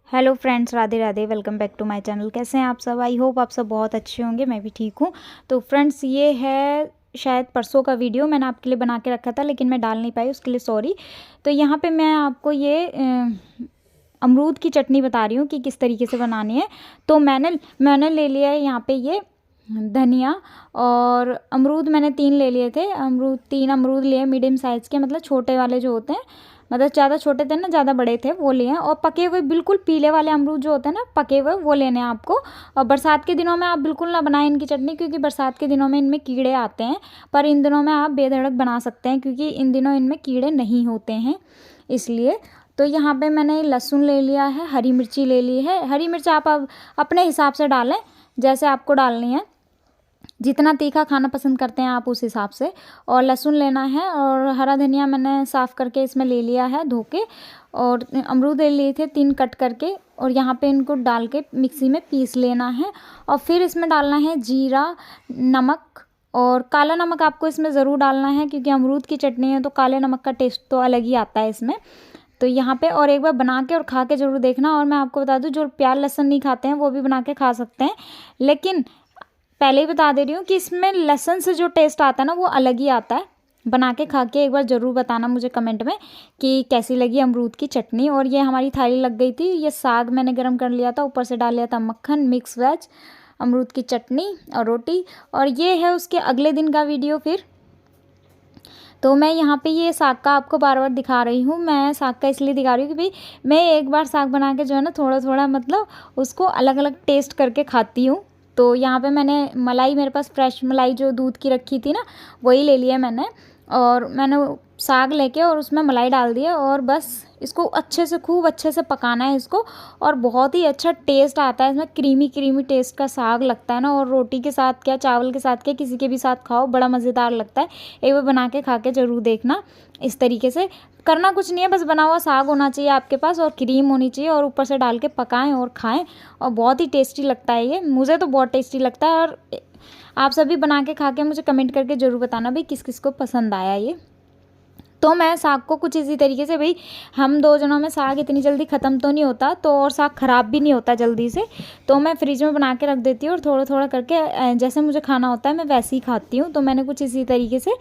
Hello friends, Radhe Radhe. Welcome back to my channel. कैसे हैं आप सब? आई होप आप सब बहुत अच्छे होंगे। मैं भी ठीक हूँ। तो फ्रेंड्स, ये है शायद परसों का वीडियो मैंने आपके लिए बना के रखा था, लेकिन मैं डाल नहीं पाई, उसके लिए सॉरी। तो यहाँ पे मैं आपको ये अमरूद की चटनी बता रही हूँ कि किस तरीके से बनानी है। तो मैंने ले लिया है यहाँ पे ये धनिया, और अमरूद मैंने 3 ले लिए थे। 3 अमरूद लिए मीडियम साइज़ के, मतलब छोटे वाले जो होते हैं, मतलब ज़्यादा छोटे थे ना, ज़्यादा बड़े थे, वो लिए हैं। और पके हुए बिल्कुल पीले वाले अमरूद जो होते हैं ना, पके हुए, वो लेने हैं आपको। और बरसात के दिनों में आप बिल्कुल ना बनाएं इनकी चटनी, क्योंकि बरसात के दिनों में इनमें कीड़े आते हैं। पर इन दिनों में आप बेधड़क बना सकते हैं, क्योंकि इन दिनों इनमें कीड़े नहीं होते हैं, इसलिए। तो यहाँ पे मैंने लहसुन ले लिया है, हरी मिर्ची ले ली है। हरी मिर्च आप अपने हिसाब से डालें, जैसे आपको डालनी है, जितना तीखा खाना पसंद करते हैं आप उस हिसाब से। और लहसुन लेना है, और हरा धनिया मैंने साफ़ करके इसमें ले लिया है, धो के। और अमरूद ले लिए थे 3 कट करके, और यहाँ पे इनको डाल के मिक्सी में पीस लेना है। और फिर इसमें डालना है जीरा, नमक, और काला नमक आपको इसमें ज़रूर डालना है, क्योंकि अमरूद की चटनी है तो काले नमक का टेस्ट तो अलग ही आता है इसमें। तो यहाँ पे और एक बार बना के और खा के ज़रूर देखना। और मैं आपको बता दूँ, जो प्याज लहसुन नहीं खाते हैं वो भी बना के खा सकते हैं, लेकिन पहले ही बता दे रही हूँ कि इसमें लहसुन से जो टेस्ट आता है ना, वो अलग ही आता है। बना के खा के एक बार ज़रूर बताना मुझे कमेंट में कि कैसी लगी अमरूद की चटनी। और ये हमारी थाली लग गई थी। ये साग मैंने गरम कर लिया था, ऊपर से डाल लिया था मक्खन, मिक्स वेज, अमरूद की चटनी और रोटी। और ये है उसके अगले दिन का वीडियो फिर। तो मैं यहाँ पे ये साग का आपको बार बार दिखा रही हूँ। मैं साग का इसलिए दिखा रही हूँ कि भाई मैं एक बार साग बना के जो है ना, थोड़ा थोड़ा मतलब उसको अलग अलग टेस्ट करके खाती हूँ। तो यहाँ पे मैंने मलाई, मेरे पास फ्रेश मलाई जो दूध की रखी थी ना, वही ले लिया मैंने। और मैंने साग लेके और उसमें मलाई डाल दिया, और बस इसको अच्छे से, खूब अच्छे से पकाना है इसको। और बहुत ही अच्छा टेस्ट आता है इसमें, क्रीमी क्रीमी टेस्ट का साग लगता है ना। और रोटी के साथ क्या, चावल के साथ क्या, किसी के भी साथ खाओ, बड़ा मज़ेदार लगता है। एक बार बना के खा के ज़रूर देखना। इस तरीके से करना कुछ नहीं है, बस बना हुआ साग होना चाहिए आपके पास, और क्रीम होनी चाहिए, और ऊपर से डाल के पकाएं और खाएं। और बहुत ही टेस्टी लगता है ये, मुझे तो बहुत टेस्टी लगता है। और आप सभी बना के खा के मुझे कमेंट करके ज़रूर बताना भाई किस किस को पसंद आया ये। तो मैं साग को कुछ इसी तरीके से, भाई हम 2 जनों में साग इतनी जल्दी ख़त्म तो नहीं होता, तो और साग ख़राब भी नहीं होता जल्दी से, तो मैं फ्रिज में बना के रख देती हूँ। और थोड़ा थोड़ा करके जैसे मुझे खाना होता है मैं वैसे ही खाती हूँ। तो मैंने कुछ इसी तरीके से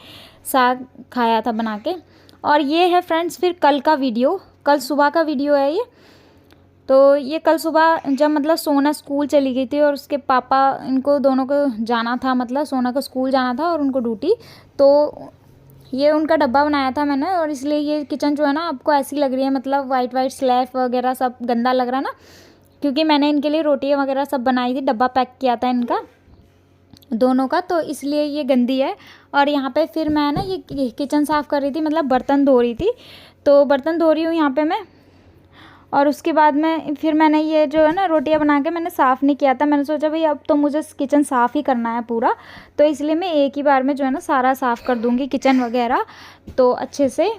साग खाया था बना के। और ये है फ्रेंड्स फिर कल का वीडियो, कल सुबह का वीडियो है ये। तो ये कल सुबह जब मतलब सोना स्कूल चली गई थी, और उसके पापा, इनको दोनों को जाना था, मतलब सोना को स्कूल जाना था और उनको ड्यूटी, तो ये उनका डब्बा बनाया था मैंने। और इसलिए ये किचन जो है ना आपको ऐसी लग रही है, मतलब वाइट वाइट स्लैब वगैरह सब गंदा लग रहा है ना, क्योंकि मैंने इनके लिए रोटियां वगैरह सब बनाई थी, डब्बा पैक किया था इनका दोनों का, तो इसलिए ये गंदी है। और यहाँ पे फिर मैं ना ये किचन साफ़ कर रही थी, मतलब बर्तन धो रही थी। तो बर्तन धो रही हूँ यहाँ पे मैं। और उसके बाद में फिर मैंने ये जो है ना रोटियां बना के मैंने साफ़ नहीं किया था। मैंने सोचा भाई अब तो मुझे किचन साफ़ ही करना है पूरा, तो इसलिए मैं एक ही बार में जो है ना सारा साफ़ कर दूँगी किचन वगैरह, तो अच्छे से।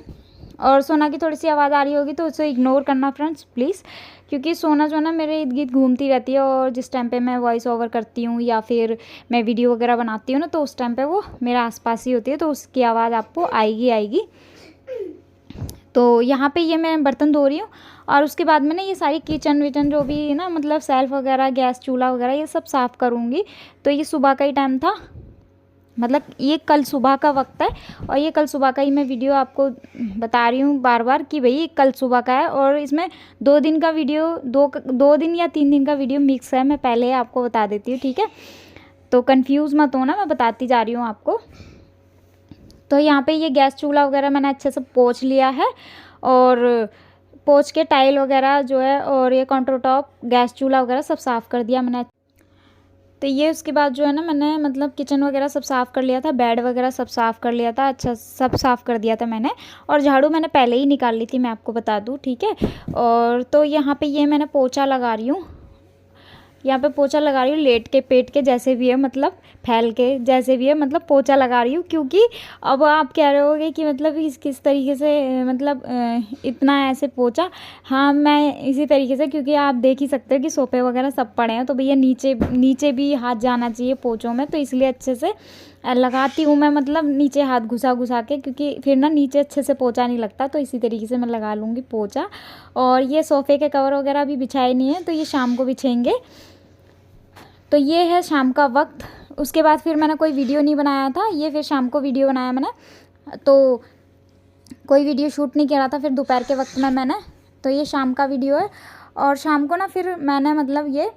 और सोना की थोड़ी सी आवाज़ आ रही होगी तो उसे इग्नोर करना फ्रेंड्स प्लीज़, क्योंकि सोना जो है ना मेरे इर्द गिर्द घूमती रहती है, और जिस टाइम पे मैं वॉइस ओवर करती हूँ या फिर मैं वीडियो वगैरह बनाती हूँ ना, तो उस टाइम पे वो मेरे आसपास ही होती है, तो उसकी आवाज़ आपको आएगी। तो यहाँ पे ये मैं बर्तन धो रही हूँ। और उसके बाद में ना ये सारी किचन विचन जो भी ना, मतलब सेल्फ वगैरह, गैस चूल्हा वगैरह, ये सब साफ़ करूँगी। तो ये सुबह का ही टाइम था, मतलब ये कल सुबह का वक्त है। और ये कल सुबह का ही मैं वीडियो आपको बता रही हूँ बार बार कि भाई कल सुबह का है। और इसमें 2 दिन का वीडियो, 2 दिन या 3 दिन का वीडियो मिक्स है, मैं पहले आपको बता देती हूँ, ठीक है। तो कन्फ्यूज़ मत होना, मैं बताती जा रही हूँ आपको। तो यहाँ पे ये गैस चूल्हा वगैरह मैंने अच्छे से पोंछ लिया है, और पोंछ के टाइल वगैरह जो है, और ये काउंटर टॉप, गैस चूल्हा वगैरह सब साफ़ कर दिया मैंने। तो ये उसके बाद जो है ना मैंने मतलब किचन वगैरह सब साफ़ कर लिया था, बेड वगैरह सब साफ़ कर लिया था, अच्छा सब साफ़ कर दिया था मैंने। और झाड़ू मैंने पहले ही निकाल ली थी, मैं आपको बता दूँ, ठीक है। और तो यहाँ पे ये मैंने पोछा लगा रही हूँ, यहाँ पे पोछा लगा रही हूँ, लेट के पेट के जैसे भी है, मतलब फैल के जैसे भी है, मतलब पोछा लगा रही हूँ। क्योंकि अब आप कह रहे होगे कि मतलब किस तरीके से, मतलब इतना ऐसे पोछा। हाँ, मैं इसी तरीके से, क्योंकि आप देख ही सकते हो कि सोफे वगैरह सब पड़े हैं, तो भैया नीचे नीचे भी हाथ जाना चाहिए पोछों में, तो इसलिए अच्छे से लगाती हूँ मैं, मतलब नीचे हाथ घुसा घुसा के, क्योंकि फिर ना नीचे अच्छे से पोंछा नहीं लगता, तो इसी तरीके से मैं लगा लूँगी पोंछा। और ये सोफ़े के कवर वगैरह अभी बिछाए नहीं है, तो ये शाम को बिछेंगे। तो ये है शाम का वक्त। उसके बाद फिर मैंने कोई वीडियो नहीं बनाया था, ये फिर शाम को वीडियो बनाया मैंने, तो कोई वीडियो शूट नहीं किया था फिर दोपहर के वक्त में मैंने। तो ये शाम का वीडियो है। और शाम को ना फिर मैंने मतलब ये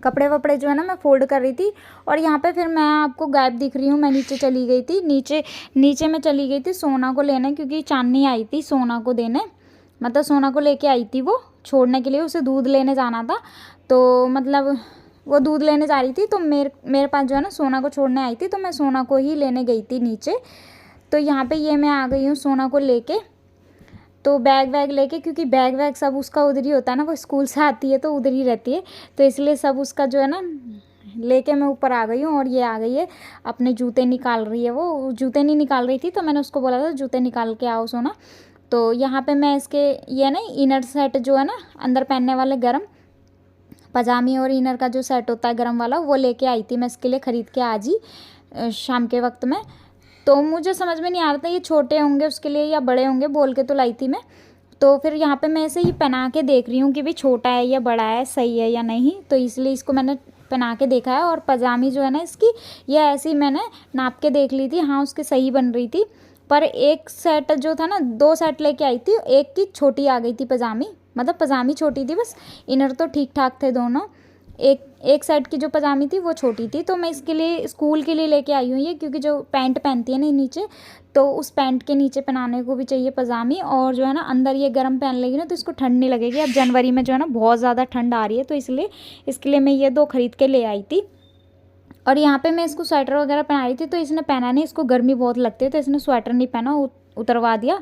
कपड़े वपड़े जो है ना मैं फ़ोल्ड कर रही थी, और यहाँ पे फिर मैं आपको गायब दिख रही हूँ। मैं नीचे चली गई थी, नीचे मैं चली गई थी सोना को लेने, क्योंकि चांदनी आई थी सोना को देने, मतलब सोना को लेके आई थी वो छोड़ने के लिए, उसे दूध लेने जाना था। तो मतलब वो दूध लेने जा रही थी, तो मेरे पास जो है ना सोना को छोड़ने आई थी, तो मैं सोना को ही लेने गई थी नीचे। तो यहाँ पे ये मैं आ गई हूँ सोना को लेके, तो बैग वैग लेके, क्योंकि बैग वैग सब उसका उधर ही होता है ना, वो स्कूल से आती है तो उधर ही रहती है, तो इसलिए सब उसका जो है ना लेके मैं ऊपर आ गई हूँ। और ये आ गई है, अपने जूते निकाल रही है, वो जूते नहीं निकाल रही थी, तो मैंने उसको बोला था जूते निकाल के आओ सोना। तो यहाँ पे मैं इसके ये ना इनर सेट जो है ना अंदर पहनने वाले गर्म पजामी और इनर का जो सेट होता है गर्म वाला, वो लेके आई थी मैं इसके लिए, ख़रीद के आज ही शाम के वक्त में। तो मुझे समझ में नहीं आ रहा था ये छोटे होंगे उसके लिए या बड़े होंगे, बोल के तो लाई थी मैं। तो फिर यहाँ पे मैं ऐसे ही पहना के देख रही हूँ कि भाई छोटा है या बड़ा है, सही है या नहीं, तो इसलिए इसको मैंने पहना के देखा है। और पजामी जो है ना इसकी, ये ऐसी मैंने नाप के देख ली थी, हाँ उसकी सही बन रही थी। पर एक सेट जो था ना, 2 सेट लेके आई थी, एक की छोटी आ गई थी पजामी, मतलब पजामी छोटी थी बस, इनर तो ठीक ठाक थे दोनों। एक सेट की जो पजामी थी वो छोटी थी, तो मैं इसके लिए स्कूल के लिए लेके आई हूँ ये, क्योंकि जो पैंट पहनती है ना नीचे, तो उस पैंट के नीचे पहनाने को भी चाहिए पजामी, और जो है ना अंदर ये गर्म पहन लेगी ना तो इसको ठंड नहीं लगेगी। अब जनवरी में जो है ना बहुत ज़्यादा ठंड आ रही है, तो इसलिए इसके लिए मैं ये 2 खरीद के ले आई थी। और यहाँ पे मैं इसको स्वेटर वगैरह पहना रही थी, तो इसने पहना नहीं, इसको गर्मी बहुत लगती है, तो इसने स्वेटर नहीं पहना, उतरवा दिया।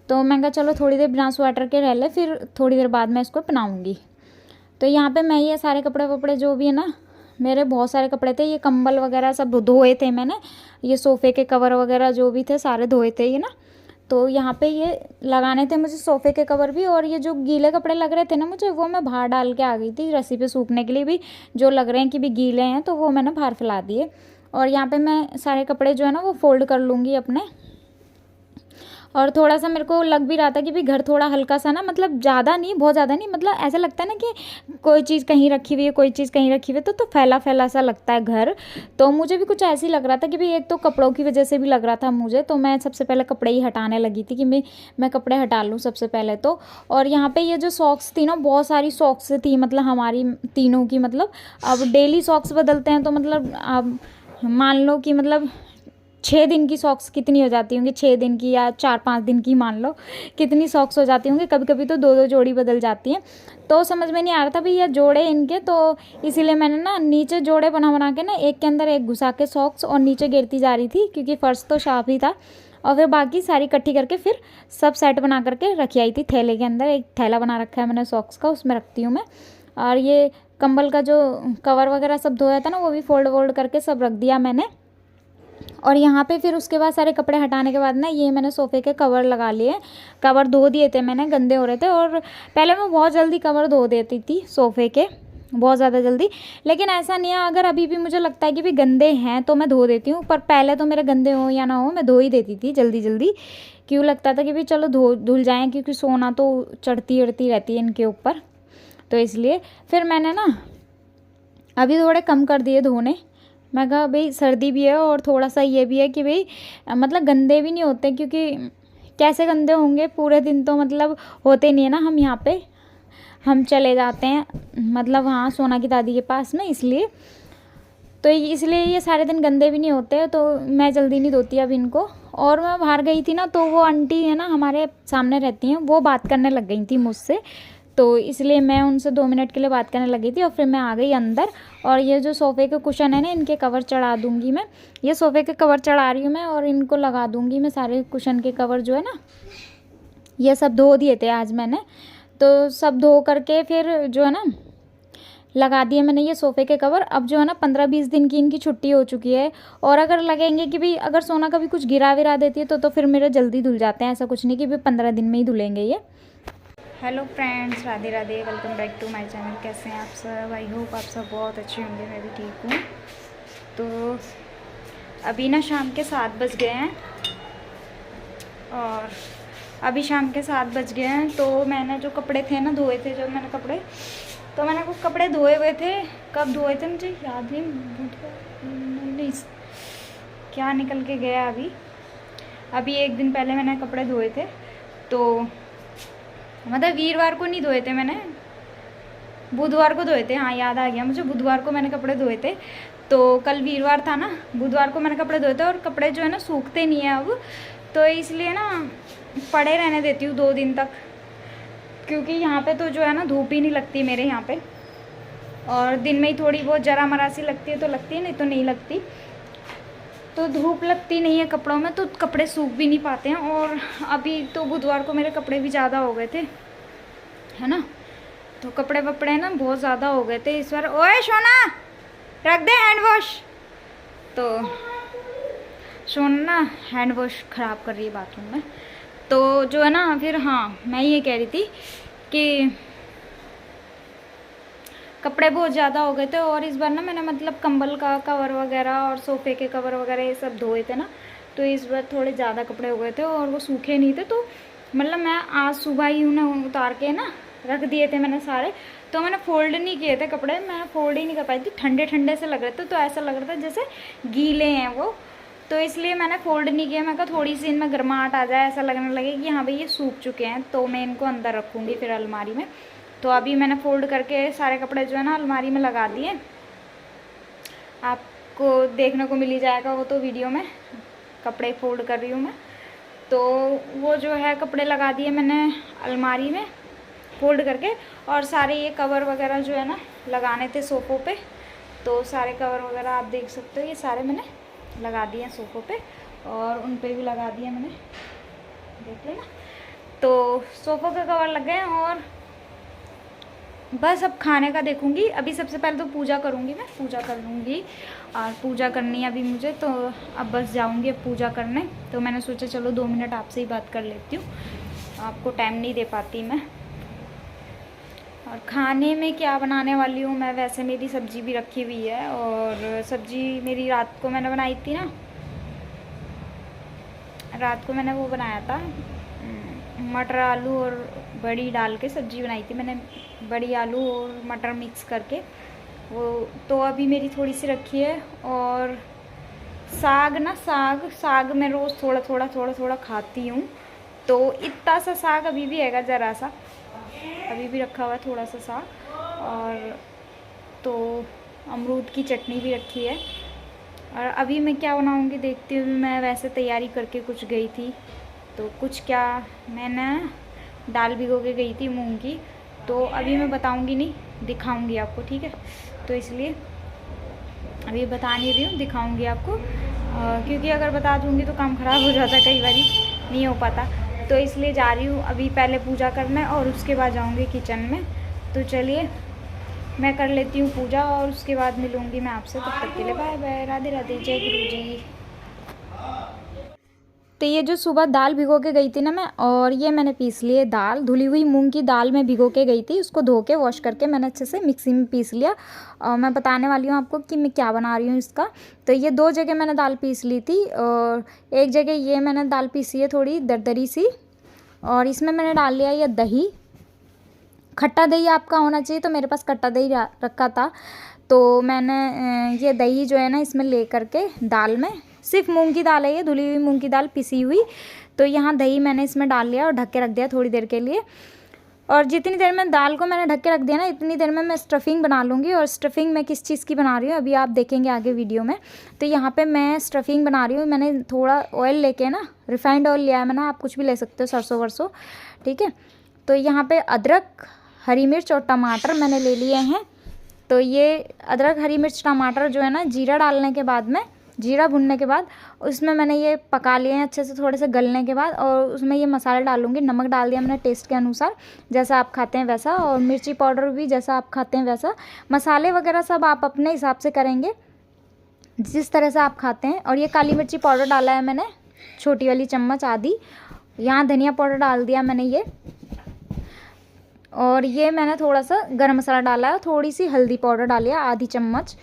तो मैं कहा चलो थोड़ी देर बिना स्वेटर के रह ले, फिर थोड़ी देर बाद मैं इसको पहनाऊँगी। तो यहाँ पे मैं ये सारे कपड़े वपड़े जो भी है ना, मेरे बहुत सारे कपड़े थे, ये कंबल वगैरह सब धोए थे मैंने, ये सोफ़े के कवर वगैरह जो भी थे सारे धोए थे ये ना। तो यहाँ पे ये लगाने थे मुझे सोफ़े के कवर भी, और ये जो गीले कपड़े लग रहे थे ना मुझे, वो मैं बाहर डाल के आ गई थी रस्सी पे सूखने के लिए भी, जो लग रहे हैं कि भी गीले हैं, तो वो मैंने बाहर फैला दिए। और यहाँ पे मैं सारे कपड़े जो है ना वो फ़ोल्ड कर लूँगी अपने। और थोड़ा सा मेरे को लग भी रहा था कि भाई घर थोड़ा हल्का सा ना, मतलब ज़्यादा नहीं, बहुत ज़्यादा नहीं, मतलब ऐसा लगता है ना कि कोई चीज़ कहीं रखी हुई है, कोई चीज़ कहीं रखी हुई है, तो फैला फैला सा लगता है घर। तो मुझे भी कुछ ऐसे ही लग रहा था कि भाई एक तो कपड़ों की वजह से भी लग रहा था मुझे, तो मैं सबसे पहले कपड़े ही हटाने लगी थी कि मैं कपड़े हटा लूँ सबसे पहले तो। और यहाँ पर ये जो सॉक्स थी ना, बहुत सारी सॉक्स थी, मतलब हमारी तीनों की, मतलब अब डेली सॉक्स बदलते हैं, तो मतलब अब मान लो कि मतलब 6 दिन की सॉक्स कितनी हो जाती होंगी, 6 दिन की या 4-5 दिन की, मान लो कितनी सॉक्स हो जाती होंगी, कभी कभी तो 2-2 जोड़ी बदल जाती हैं। तो समझ में नहीं आ रहा था भैया जोड़े इनके, तो इसीलिए मैंने ना नीचे जोड़े बना बना के ना एक के अंदर एक घुसा के सॉक्स और नीचे गिरती जा रही थी, क्योंकि फ़र्श तो साफ ही था। और फिर बाकी सारी इकट्ठी करके फिर सब सेट बना करके रखी आई थी थैले के अंदर, एक थैला बना रखा है मैंने सॉक्स का, उसमें रखती हूँ मैं। और ये कंबल का जो कवर वगैरह सब धोया था ना, वो भी फोल्ड वोल्ड करके सब रख दिया मैंने। और यहाँ पे फिर उसके बाद सारे कपड़े हटाने के बाद ना ये मैंने सोफ़े के कवर लगा लिए, कवर धो दिए थे मैंने, गंदे हो रहे थे। और पहले मैं बहुत जल्दी कवर धो देती थी सोफ़े के, बहुत ज़्यादा जल्दी, लेकिन ऐसा नहीं है, अगर अभी भी मुझे लगता है कि भी गंदे हैं तो मैं धो देती हूँ, पर पहले तो मेरे गंदे हो या ना हो मैं धो ही देती थी जल्दी जल्दी। क्यों लगता था कि भाई चलो धुल जाएँ, क्योंकि सोना तो चढ़ती रहती है इनके ऊपर, तो इसलिए फिर मैंने ना अभी थोड़े कम कर दिए धोने। मैं कहा भाई सर्दी भी है और थोड़ा सा ये भी है कि भाई मतलब गंदे भी नहीं होते, क्योंकि कैसे गंदे होंगे, पूरे दिन तो मतलब होते नहीं है ना, हम यहाँ पे हम चले जाते हैं मतलब हाँ सोना की दादी के पास में, इसलिए तो इसलिए ये सारे दिन गंदे भी नहीं होते, तो मैं जल्दी नहीं धोती अब इनको। और मैं बाहर गई थी ना, तो वो आंटी है ना हमारे सामने रहती हैं, वो बात करने लग गई थी मुझसे, तो इसलिए मैं उनसे 2 मिनट के लिए बात करने लगी थी। और फिर मैं आ गई अंदर, और ये जो सोफ़े के कुशन है ना, इनके कवर चढ़ा दूँगी मैं, ये सोफ़े के कवर चढ़ा रही हूँ मैं, और इनको लगा दूँगी मैं, सारे कुशन के कवर जो है ना, ये सब धो दिए थे आज मैंने, तो सब धो करके फिर जो है ना लगा दिए मैंने ये सोफ़े के कवर। अब जो है ना 15-20 दिन की इनकी छुट्टी हो चुकी है, और अगर लगेंगे कि भाई अगर सोना कभी कुछ गिरा विरा देती है तो फिर मेरे जल्दी धुल जाते हैं, ऐसा कुछ नहीं कि भाई 15 दिन में ही धुलेंगे ये। Hello friends, Radhe Radhe, welcome back to my channel. कैसे हैं आप सब? आई होप आप सब बहुत अच्छे होंगे, मैं भी ठीक हूँ। तो अभी ना शाम के 7 बज गए हैं और अभी शाम के 7 बज गए हैं। तो मैंने जो कपड़े थे ना धोए थे, जब मैंने कपड़े तो मैंने कुछ कपड़े धोए हुए थे। कब धोए थे मुझे याद नहीं, क्या निकल के गया अभी 1 दिन पहले मैंने कपड़े धोए थे। तो मतलब वीरवार को नहीं धोए थे मैंने, बुधवार को धोए थे। हाँ याद आ गया मुझे, बुधवार को मैंने कपड़े धोए थे। तो कल वीरवार था ना, बुधवार को मैंने कपड़े धोए थे और कपड़े जो है ना सूखते नहीं है अब, तो इसलिए ना पड़े रहने देती हूँ 2 दिन तक, क्योंकि यहाँ पे तो जो है ना धूप ही नहीं लगती मेरे यहाँ पे, और दिन में ही थोड़ी बहुत जरा मरा सी लगती है तो लगती है, नहीं तो नहीं लगती। तो धूप लगती नहीं है कपड़ों में तो कपड़े सूख भी नहीं पाते हैं। और अभी तो बुधवार को मेरे कपड़े भी ज़्यादा हो गए थे, है ना, तो कपड़े वपड़े ना बहुत ज़्यादा हो गए थे इस बार। ओए सोना रख दे हैंड वॉश। तो सोना ना हैंड वॉश ख़राब कर रही है बाथरूम में। तो जो है ना फिर, हाँ मैं ये कह रही थी कि कपड़े बहुत ज़्यादा हो गए थे और इस बार ना मैंने मतलब कंबल का कवर वगैरह और सोफ़े के कवर वगैरह ये सब धोए थे ना, तो इस बार थोड़े ज़्यादा कपड़े हो गए थे और वो सूखे नहीं थे। तो मतलब मैं आज सुबह ही उन्हें उतार के ना रख दिए थे मैंने सारे। तो मैंने फ़ोल्ड नहीं किए थे कपड़े, मैं फ़ोल्ड ही नहीं कर पाई थी, ठंडे ठंडे से लग रहे थे, तो ऐसा लग रहा था जैसे गीले हैं वो, तो इसलिए मैंने फ़ोल्ड नहीं किया। मैं कहा थोड़ी सी इनमें गर्माहट आ जाए, ऐसा लगने लगे कि हाँ भाई ये सूख चुके हैं, तो मैं इनको अंदर रखूँगी फिर अलमारी में। तो अभी मैंने फ़ोल्ड करके सारे कपड़े जो है ना अलमारी में लगा दिए, आपको देखने को मिल ही जाएगा वो तो वीडियो में, कपड़े फ़ोल्ड कर रही हूँ मैं। तो वो जो है कपड़े लगा दिए मैंने अलमारी में फ़ोल्ड करके, और सारे ये कवर वगैरह जो है ना लगाने थे सोफ़ों पे, तो सारे कवर वगैरह आप देख सकते हो, ये सारे मैंने लगा दिए हैं सोफ़ों पे और उन पे भी लगा दिया मैंने, देख लेना। तो सोफ़ों के कवर लग गए और बस अब खाने का देखूंगी। अभी सबसे पहले तो पूजा करूंगी, मैं पूजा कर लूँगी और पूजा करनी है अभी मुझे, तो अब बस जाऊंगी अब पूजा करने। तो मैंने सोचा चलो 2 मिनट आपसे ही बात कर लेती हूँ, आपको टाइम नहीं दे पाती मैं। और खाने में क्या बनाने वाली हूँ मैं, वैसे मेरी सब्ज़ी भी रखी हुई है, और सब्ज़ी मेरी रात को मैंने बनाई थी ना, रात को मैंने वो बनाया था मटर आलू और बड़ी डाल के सब्ज़ी बनाई थी मैंने, बड़ी आलू और मटर मिक्स करके वो, तो अभी मेरी थोड़ी सी रखी है। और साग ना, साग मैं रोज़ थोड़ा थोड़ा खाती हूँ, तो इतना सा साग अभी भी हैगा, ज़रा सा अभी भी रखा हुआ है थोड़ा सा साग। और तो अमरूद की चटनी भी रखी है। और अभी मैं क्या बनाऊँगी देखती हूँ। मैं वैसे तैयारी करके कुछ गई थी, तो कुछ क्या, मैंने दाल भिगो के गई थी मूंग की, तो अभी मैं बताऊंगी नहीं, दिखाऊंगी आपको, ठीक है। तो इसलिए अभी बता नहीं रही हूँ, दिखाऊंगी आपको, क्योंकि अगर बता दूंगी तो काम ख़राब हो जाता है, कई बार नहीं हो पाता। तो इसलिए जा रही हूँ अभी पहले पूजा करने और उसके बाद जाऊँगी किचन में। तो चलिए मैं कर लेती हूँ पूजा और उसके बाद मिलूँगी मैं आपसे। तब तक के लिए बाय बाय, राधे राधे, जय गुरु जी। तो ये जो सुबह दाल भिगो के गई थी ना मैं, और ये मैंने पीस लिए दाल, धुली हुई मूंग की दाल में भिगो के गई थी, उसको धो के वॉश करके मैंने अच्छे से मिक्सी में पीस लिया। और मैं बताने वाली हूँ आपको कि मैं क्या बना रही हूँ इसका। तो ये 2 जगह मैंने दाल पीस ली थी, और एक जगह ये मैंने दाल पीसी है थोड़ी दरदरी सी, और इसमें मैंने डाल लिया ये दही, खट्टा दही आपका होना चाहिए, तो मेरे पास खट्टा दही रखा था, तो मैंने ये दही जो है ना इसमें ले करके दाल में, सिर्फ मूंग की दाल है ये, धुली हुई मूंग की दाल पिसी हुई, तो यहाँ दही मैंने इसमें डाल लिया और ढक के रख दिया थोड़ी देर के लिए। और जितनी देर में दाल को मैंने ढक के रख दिया ना, इतनी देर में मैं स्टफिंग बना लूँगी। और स्टफिंग मैं किस चीज़ की बना रही हूँ अभी आप देखेंगे आगे वीडियो में। तो यहाँ पे मैं स्टफिंग बना रही हूँ, मैंने थोड़ा ऑयल लेके ना, रिफाइंड ऑयल लिया है मैंने, आप कुछ भी ले सकते हो, सरसों वरसों, ठीक है। तो यहाँ पे अदरक, हरी मिर्च और टमाटर मैंने ले लिए हैं। तो ये अदरक, हरी मिर्च, टमाटर जो है ना, जीरा डालने के बाद में, जीरा भुनने के बाद उसमें मैंने ये पका लिए हैं अच्छे से, थोड़े से गलने के बाद, और उसमें ये मसाले डालूंगी। नमक डाल दिया मैंने टेस्ट के अनुसार, जैसा आप खाते हैं वैसा, और मिर्ची पाउडर भी जैसा आप खाते हैं वैसा। मसाले वगैरह सब आप अपने हिसाब से करेंगे, जिस तरह से आप खाते हैं। और ये काली मिर्ची पाउडर डाला है मैंने, छोटी वाली चम्मच आधी। यहाँ धनिया पाउडर डाल दिया मैंने ये, और ये मैंने थोड़ा सा गरम मसाला डाला है, थोड़ी सी हल्दी पाउडर डाली है आधी चम्मच,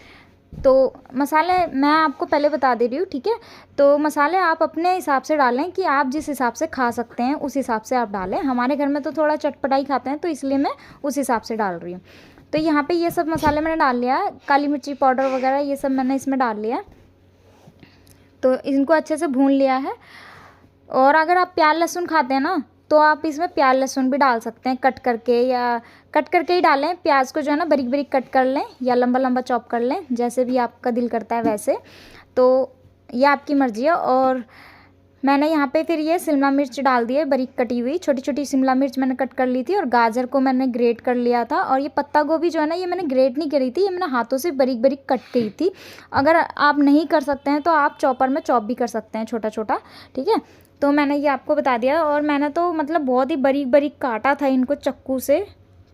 तो मसाले मैं आपको पहले बता दे रही हूँ, ठीक है। तो मसाले आप अपने हिसाब से डालें कि आप जिस हिसाब से खा सकते हैं उस हिसाब से आप डालें। हमारे घर में तो थोड़ा चटपटा ही खाते हैं, तो इसलिए मैं उस हिसाब से डाल रही हूँ। तो यहाँ पे ये सब मसाले मैंने डाल लिया है, काली मिर्ची पाउडर वगैरह ये सब मैंने इसमें डाल लिया। तो इनको अच्छे से भून लिया है। और अगर आप प्याज लहसुन खाते हैं ना, तो आप इसमें प्याज लहसुन भी डाल सकते हैं कट करके, या कट करके ही डालें। प्याज को जो है ना बारीक बारीक कट कर लें या लंबा लंबा चॉप कर लें, जैसे भी आपका दिल करता है वैसे। तो ये आपकी मर्ज़ी है। और मैंने यहाँ पे फिर ये शिमला मिर्च डाल दी है बारीक कटी हुई, छोटी छोटी शिमला मिर्च मैंने कट कर ली थी। और गाजर को मैंने ग्रेट कर लिया था। और ये पत्ता गोभी जो है ना, ये मैंने ग्रेट नहीं करी थी, ये मैंने हाथों से बारीक बारीक कट की थी। अगर आप नहीं कर सकते हैं तो आप चॉपर में चॉप भी कर सकते हैं छोटा छोटा, ठीक है। तो मैंने ये आपको बता दिया। और मैंने तो मतलब बहुत ही बारीक बारीक काटा था इनको चाकू से।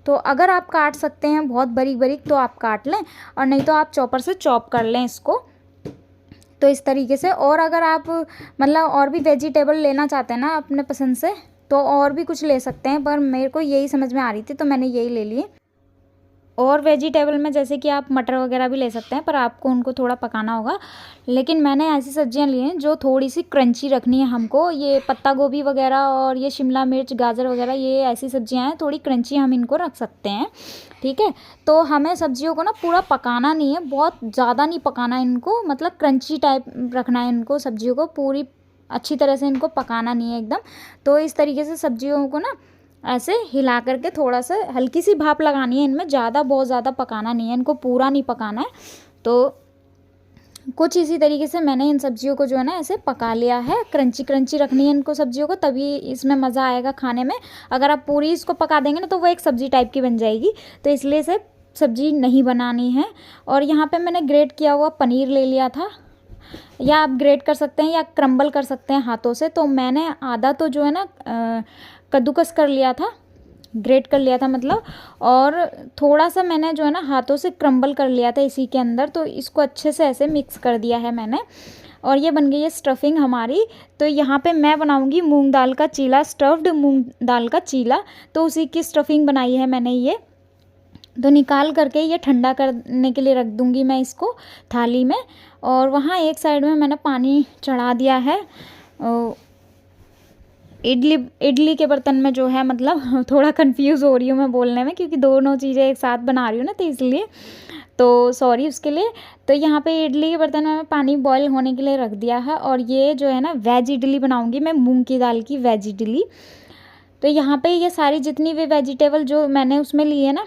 तो अगर आप काट सकते हैं बहुत बारीक बारीक तो आप काट लें, और नहीं तो आप चॉपर से चॉप कर लें इसको। तो इस तरीके से। और अगर आप मतलब और भी वेजिटेबल लेना चाहते हैं ना अपने पसंद से, तो और भी कुछ ले सकते हैं, पर मेरे को यही समझ में आ रही थी तो मैंने यही ले लिए। और वेजिटेबल में जैसे कि आप मटर वगैरह भी ले सकते हैं, पर आपको उनको थोड़ा पकाना होगा। लेकिन मैंने ऐसी सब्जियां ली हैं जो थोड़ी सी क्रंची रखनी है हमको। ये पत्ता गोभी वगैरह और ये शिमला मिर्च गाजर वगैरह, ये ऐसी सब्जियां हैं थोड़ी क्रंची, हम इनको रख सकते हैं, ठीक है। तो हमें सब्जियों को ना पूरा पकाना नहीं है, बहुत ज़्यादा नहीं पकाना है इनको, मतलब क्रंची टाइप रखना है इनको। सब्जियों को पूरी अच्छी तरह से इनको पकाना नहीं है एकदम। तो इस तरीके से सब्जियों को ना ऐसे हिला करके थोड़ा सा हल्की सी भाप लगानी है इनमें, ज़्यादा बहुत ज़्यादा पकाना नहीं है इनको, पूरा नहीं पकाना है। तो कुछ इसी तरीके से मैंने इन सब्जियों को जो है ना ऐसे पका लिया है। क्रंची क्रंची रखनी है इनको सब्जियों को, तभी इसमें मज़ा आएगा खाने में। अगर आप पूरी इसको पका देंगे ना तो वो एक सब्जी टाइप की बन जाएगी, तो इसलिए इसे सब्जी नहीं बनानी है। और यहाँ पे मैंने ग्रेट किया हुआ पनीर ले लिया था, या आप ग्रेट कर सकते हैं या क्रम्बल कर सकते हैं हाथों से। तो मैंने आधा तो जो है ना कद्दूकस कर लिया था, ग्रेट कर लिया था मतलब। और थोड़ा सा मैंने जो है ना हाथों से क्रम्बल कर लिया था इसी के अंदर। तो इसको अच्छे से ऐसे मिक्स कर दिया है मैंने, और ये बन गई है स्टफिंग हमारी। तो यहाँ पे मैं बनाऊँगी मूंग दाल का चीला, स्टफ्ड मूंग दाल का चीला। तो उसी की स्टफिंग बनाई है मैंने ये। तो निकाल करके ये ठंडा करने के लिए रख दूँगी मैं इसको थाली में। और वहाँ एक साइड में मैंने पानी चढ़ा दिया है इडली के बर्तन में जो है, मतलब थोड़ा कंफ्यूज हो रही हूँ मैं बोलने में, क्योंकि दोनों चीज़ें एक साथ बना रही हूँ ना, तो इसलिए तो सॉरी उसके लिए। तो यहाँ पे इडली के बर्तन में मैं पानी बॉईल होने के लिए रख दिया है। और ये जो है ना वेज इडली बनाऊँगी मैं, मूंग की दाल की वेज इडली। तो यहाँ पे ये सारी जितनी भी वेजिटेबल जो मैंने उसमें ली है ना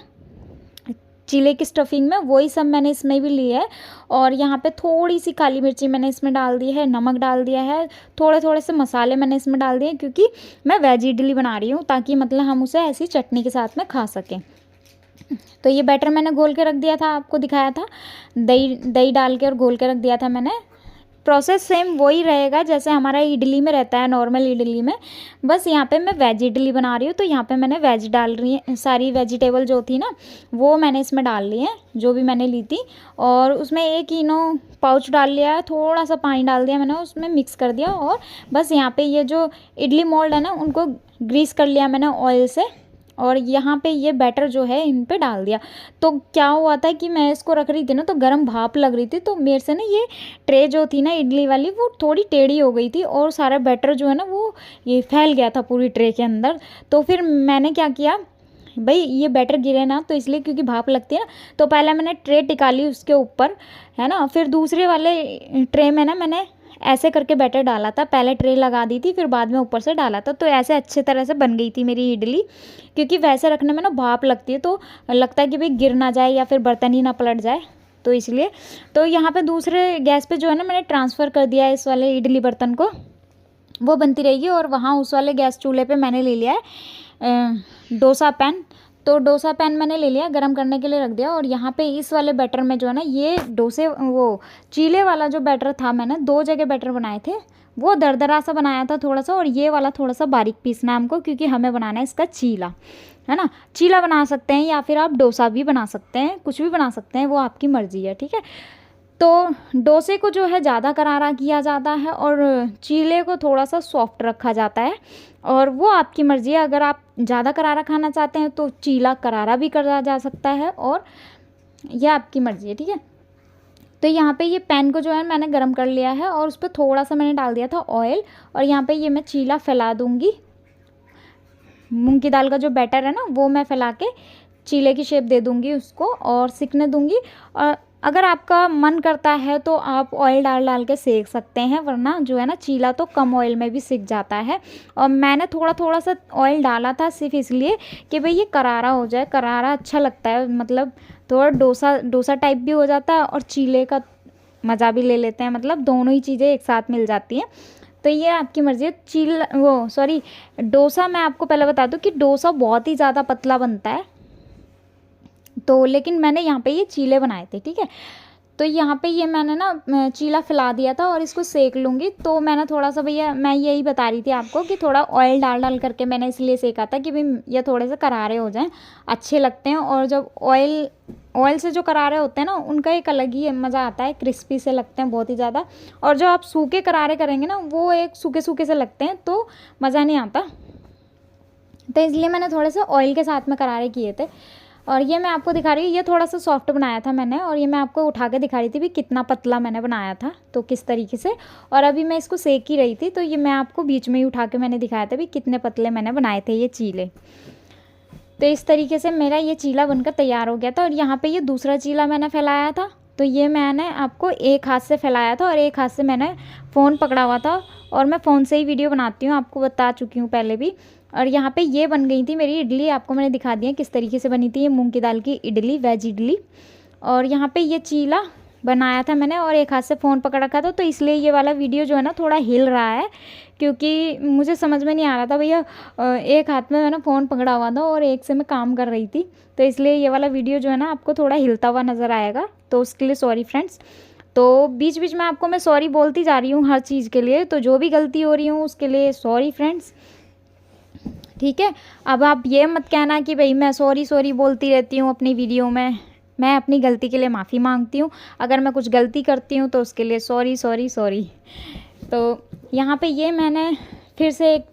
चीले की स्टफिंग में, वही सब मैंने इसमें भी ली है। और यहाँ पे थोड़ी सी काली मिर्ची मैंने इसमें डाल दी है, नमक डाल दिया है, थोड़े थोड़े से मसाले मैंने इसमें डाल दिए, क्योंकि मैं वेज इडली बना रही हूँ, ताकि मतलब हम उसे ऐसी चटनी के साथ में खा सकें। तो ये बैटर मैंने घोल के रख दिया था, आपको दिखाया था, दही डाल के और घोल के रख दिया था मैंने। प्रोसेस सेम वही रहेगा जैसे हमारा इडली में रहता है, नॉर्मल इडली में। बस यहाँ पे मैं वेज इडली बना रही हूँ, तो यहाँ पे मैंने वेज डाल रही है, सारी वेजिटेबल जो थी ना वो मैंने इसमें डाल ली है, जो भी मैंने ली थी। और उसमें 1 इनो पाउच डाल लिया है, थोड़ा सा पानी डाल दिया मैंने, उसमें मिक्स कर दिया। और बस यहाँ पे ये जो इडली मोल्ड है ना उनको ग्रीस कर लिया मैंने ऑयल से। और यहाँ पे ये बैटर जो है इन पे डाल दिया। तो क्या हुआ था कि मैं इसको रख रही थी ना, तो गर्म भाप लग रही थी, तो मेरे से ना ये ट्रे जो थी ना इडली वाली वो थोड़ी टेढ़ी हो गई थी, और सारा बैटर जो है ना वो ये फैल गया था पूरी ट्रे के अंदर। तो फिर मैंने क्या किया भाई, ये बैटर गिरे ना, तो इसलिए क्योंकि भाप लगती है ना, तो पहले मैंने ट्रे टिका ली उसके ऊपर, है ना। फिर दूसरे वाले ट्रे में ना मैंने ऐसे करके बैटर डाला था, पहले ट्रे लगा दी थी, फिर बाद में ऊपर से डाला था। तो ऐसे अच्छे तरह से बन गई थी मेरी इडली, क्योंकि वैसे रखने में ना भाप लगती है, तो लगता है कि भाई गिर ना जाए या फिर बर्तन ही ना पलट जाए, तो इसलिए। तो यहाँ पे दूसरे गैस पे जो है ना मैंने ट्रांसफ़र कर दिया है इस वाले इडली बर्तन को, वो बनती रहेगी। और वहाँ उस वाले गैस चूल्हे पे मैंने ले लिया है डोसा पैन। तो डोसा पैन मैंने ले लिया, गरम करने के लिए रख दिया। और यहाँ पे इस वाले बैटर में जो है ना, ये डोसे वो चीले वाला जो बैटर था, मैंने 2 जगह बैटर बनाए थे, वो दरदरा सा बनाया था थोड़ा सा, और ये वाला थोड़ा सा बारीक पीसना है हमको, क्योंकि हमें बनाना है इसका चीला, है ना। चीला बना सकते हैं या फिर आप डोसा भी बना सकते हैं, कुछ भी बना सकते हैं, वो आपकी मर्ज़ी है, ठीक है। तो डोसे को जो है ज़्यादा करारा किया जाता है, और चीले को थोड़ा सा सॉफ्ट रखा जाता है, और वो आपकी मर्ज़ी है। अगर आप ज़्यादा करारा खाना चाहते हैं तो चीला करारा भी करा जा सकता है, और यह आपकी मर्ज़ी है, ठीक है। तो यहाँ पे ये पैन को जो है मैंने गरम कर लिया है और उस पर थोड़ा सा मैंने डाल दिया था ऑयल। और यहाँ पे ये मैं चीला फैला दूँगी। मूंग की दाल का जो बैटर है ना वो मैं फैला के चीले की शेप दे दूँगी उसको और सिकने दूँगी। और अगर आपका मन करता है तो आप ऑयल डाल डाल के सेक सकते हैं, वरना जो है ना चीला तो कम ऑयल में भी सिक जाता है। और मैंने थोड़ा थोड़ा सा ऑयल डाला था सिर्फ इसलिए कि भाई ये करारा हो जाए, करारा अच्छा लगता है, मतलब थोड़ा डोसा डोसा टाइप भी हो जाता है और चीले का मज़ा भी ले लेते हैं, मतलब दोनों ही चीज़ें एक साथ मिल जाती हैं। तो ये आपकी मर्ज़ी है। डोसा मैं आपको पहले बता दूं कि डोसा बहुत ही ज़्यादा पतला बनता है, तो लेकिन मैंने यहाँ पे ये चीले बनाए थे, ठीक है। तो यहाँ पे ये मैंने ना चीला फैला दिया था और इसको सेक लूँगी। तो मैंने थोड़ा सा, भैया मैं यही बता रही थी आपको कि थोड़ा ऑयल डाल डाल करके मैंने इसलिए सेका था कि भाई ये थोड़े से करारे हो जाएं, अच्छे लगते हैं। और जब ऑयल से जो करारे होते हैं ना उनका एक अलग ही मज़ा आता है, क्रिस्पी से लगते हैं बहुत ही ज़्यादा। और जो आप सूखे करारे करेंगे ना वो एक सूखे सूखे से लगते हैं, तो मज़ा नहीं आता। तो इसलिए मैंने थोड़े से ऑयल के साथ में करारे किए थे। और ये मैं आपको दिखा रही हूँ, ये थोड़ा सा सॉफ्ट बनाया था मैंने, और ये मैं आपको उठा के दिखा रही थी भी कितना पतला मैंने बनाया था, तो किस तरीके से। और अभी मैं इसको सेक ही रही थी, तो ये मैं आपको बीच में ही उठा के मैंने दिखाया था भी कितने पतले मैंने बनाए थे ये चीले। तो इस तरीके से मेरा ये चीला बनकर तैयार हो गया था। और यहाँ पर ये दूसरा चीला मैंने फैलाया था, तो ये मैंने आपको एक हाथ से फैलाया था और एक हाथ से मैंने फ़ोन पकड़ा हुआ था। और मैं फ़ोन से ही वीडियो बनाती हूँ, आपको बता चुकी हूँ पहले भी। और यहाँ पे ये बन गई थी मेरी इडली, आपको मैंने दिखा दिया किस तरीके से बनी थी ये मूंग की दाल की इडली, वेज इडली। और यहाँ पे ये चीला बनाया था मैंने और एक हाथ से फ़ोन पकड़ रखा था, तो इसलिए ये वाला वीडियो जो है ना थोड़ा हिल रहा है, क्योंकि मुझे समझ में नहीं आ रहा था भैया, एक हाथ में मैंने फ़ोन पकड़ा हुआ था और एक से मैं काम कर रही थी, तो इसलिए ये वाला वीडियो जो है ना आपको थोड़ा हिलता हुआ नज़र आएगा, तो उसके लिए सॉरी फ्रेंड्स। तो बीच बीच में आपको मैं सॉरी बोलती जा रही हूँ हर चीज़ के लिए, तो जो भी गलती हो रही हूँ उसके लिए सॉरी फ्रेंड्स, ठीक है। अब आप ये मत कहना कि भाई मैं सॉरी सॉरी बोलती रहती हूँ अपनी वीडियो में, मैं अपनी गलती के लिए माफ़ी मांगती हूँ। अगर मैं कुछ गलती करती हूँ तो उसके लिए सॉरी सॉरी सॉरी। तो यहाँ पे ये मैंने फिर से एक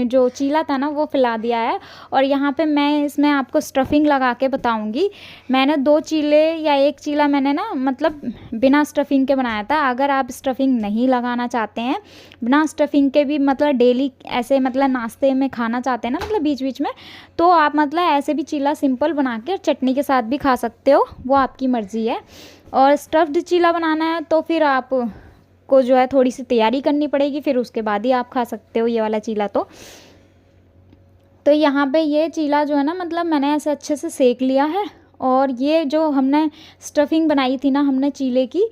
जो चीला था ना वो फैला दिया है। और यहाँ पे मैं इसमें आपको स्टफिंग लगा के बताऊँगी। मैंने 2 चीले या 1 चीला मैंने ना मतलब बिना स्टफिंग के बनाया था। अगर आप स्टफिंग नहीं लगाना चाहते हैं, बिना स्टफिंग के भी मतलब डेली ऐसे मतलब नाश्ते में खाना चाहते हैं ना, मतलब बीच बीच में, तो आप मतलब ऐसे भी चीला सिंपल बना के चटनी के साथ भी खा सकते हो, वो आपकी मर्ज़ी है। और स्टफ्ड चीला बनाना है तो फिर आप को जो है थोड़ी सी तैयारी करनी पड़ेगी, फिर उसके बाद ही आप खा सकते हो ये वाला चीला। तो यहाँ पे ये चीला जो है ना मतलब मैंने ऐसे अच्छे से सेक लिया है। और ये जो हमने स्टफिंग बनाई थी ना हमने चीले की,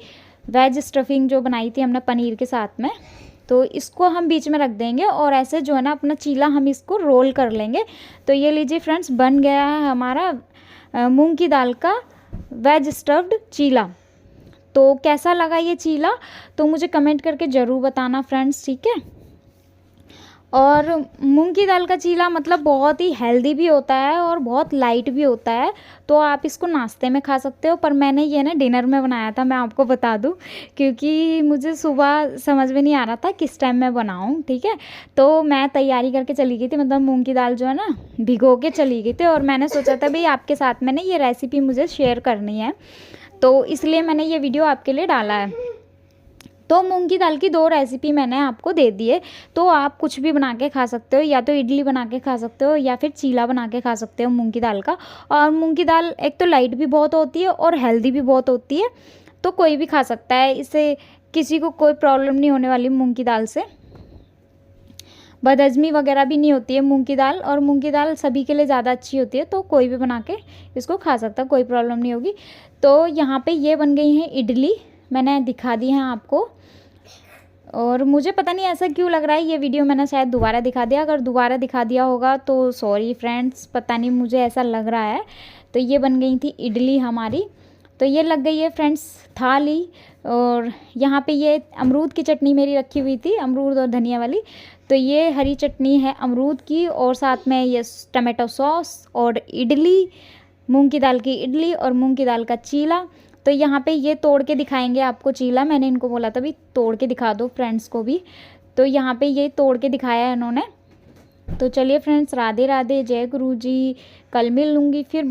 वेज स्टफिंग जो बनाई थी हमने पनीर के साथ में, तो इसको हम बीच में रख देंगे और ऐसे जो है ना अपना चीला हम इसको रोल कर लेंगे। तो ये लीजिए फ्रेंड्स, बन गया है हमारा मूंग की दाल का वेज स्टफ्ड चीला। तो कैसा लगा ये चीला तो मुझे कमेंट करके ज़रूर बताना फ्रेंड्स, ठीक है। और मूंग की दाल का चीला मतलब बहुत ही हेल्दी भी होता है और बहुत लाइट भी होता है, तो आप इसको नाश्ते में खा सकते हो। पर मैंने ये ना डिनर में बनाया था, मैं आपको बता दूं, क्योंकि मुझे सुबह समझ में नहीं आ रहा था किस टाइम मैं बनाऊं, ठीक है। तो मैं तैयारी करके चली गई थी, मतलब मूंग की दाल जो है ना भिगो के चली गई थी, और मैंने सोचा था भाई आपके साथ में ना ये रेसिपी मुझे शेयर करनी है, तो इसलिए मैंने ये वीडियो आपके लिए डाला है। तो मूंग की दाल की 2 रेसिपी मैंने आपको दे दी है, तो आप कुछ भी बना के खा सकते हो, या तो इडली बना के खा सकते हो या फिर चीला बना के खा सकते हो मूंग की दाल का। और मूंग की दाल एक तो लाइट भी बहुत होती है और हेल्दी भी बहुत होती है, तो कोई भी खा सकता है, इससे किसी को कोई प्रॉब्लम नहीं होने वाली मूंग की दाल से, बदहजमी वगैरह भी नहीं होती है मूंग की दाल। और मूंग की दाल सभी के लिए ज़्यादा अच्छी होती है, तो कोई भी बना के इसको खा सकता है, कोई प्रॉब्लम नहीं होगी। तो यहाँ पे ये बन गई है इडली, मैंने दिखा दी है आपको। और मुझे पता नहीं ऐसा क्यों लग रहा है, ये वीडियो मैंने शायद दोबारा दिखा दिया, अगर दोबारा दिखा दिया होगा तो सॉरी फ्रेंड्स, पता नहीं मुझे ऐसा लग रहा है। तो ये बन गई थी इडली हमारी, तो ये लग गई है फ्रेंड्स थाली। और यहाँ पे ये अमरूद की चटनी मेरी रखी हुई थी, अमरूद और धनिया वाली, तो ये हरी चटनी है अमरूद की, और साथ में ये टमाटो सॉस और इडली, मूंग की दाल की इडली और मूंग की दाल का चीला। तो यहाँ पे ये तोड़ के दिखाएंगे आपको चीला, मैंने इनको बोला था भी तोड़ के दिखा दो फ्रेंड्स को भी, तो यहाँ पे ये तोड़ के दिखाया है इन्होंने। तो चलिए फ्रेंड्स, राधे राधे, जय गुरु जी, कल मिल लूँगी फिर।